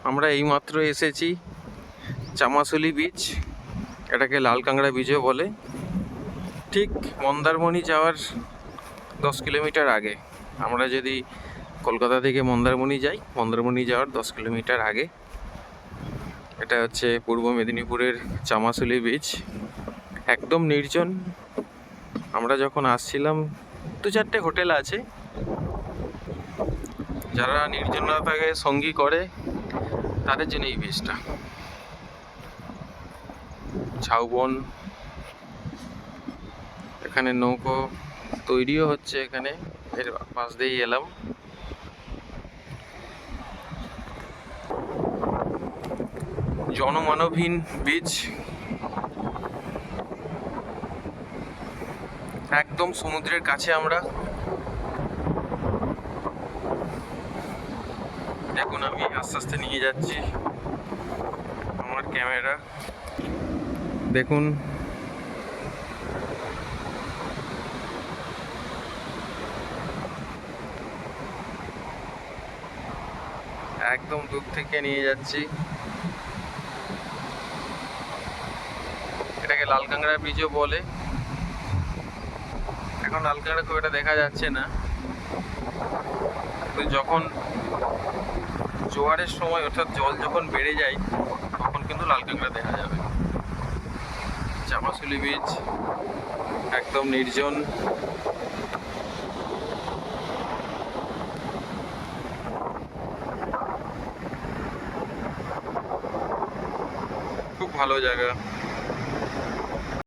আমরা এইমাত্র এসেছি চামাশুলি বিচ, এটাকে লাল কাঁকড়া বিচও বলে, ঠিক মন্দারমণি যাওয়ার 10 কিলোমিটার আগে। আমরা যদি কলকাতা থেকে মন্দারমণি যাই, মন্দারমণি যাওয়ার 10 কিলোমিটার আগে এটা হচ্ছে পূর্ব মেদিনীপুরের চামাশুলি বিচ। একদম নির্জন। আমরা যখন আসছিলাম 2-4টে হোটেল আছে, যারা নির্জনতাকে সঙ্গী করে তাদের জন্য এই বিচটা। ঝাউবন, এখানে নৌকো তৈরিও হচ্ছে, এখানে এর পাশ দিয়েই এলাম। জনমানবহীন বিচ, একদম সমুদ্রের কাছে আমরা। দেখুন, আমি আস্তে আস্তে নিয়ে যাচ্ছি আমার ক্যামেরা, দেখুন একদম দূর থেকে নিয়ে যাচ্ছি। এটাকে লাল কাঁকড়া ব্রিজও বলে। এখন লাল কাঁকড়া খুব একটা দেখা যাচ্ছে না, কিন্তু যখন জোয়ারের সময়, অর্থাৎ জল যখন বেড়ে যায়, তখন কিন্তু লাল কাঁকড়া দেখা যাবে। চামাশুলি বিচ একদম নির্জন। খুব ভালো জায়গা।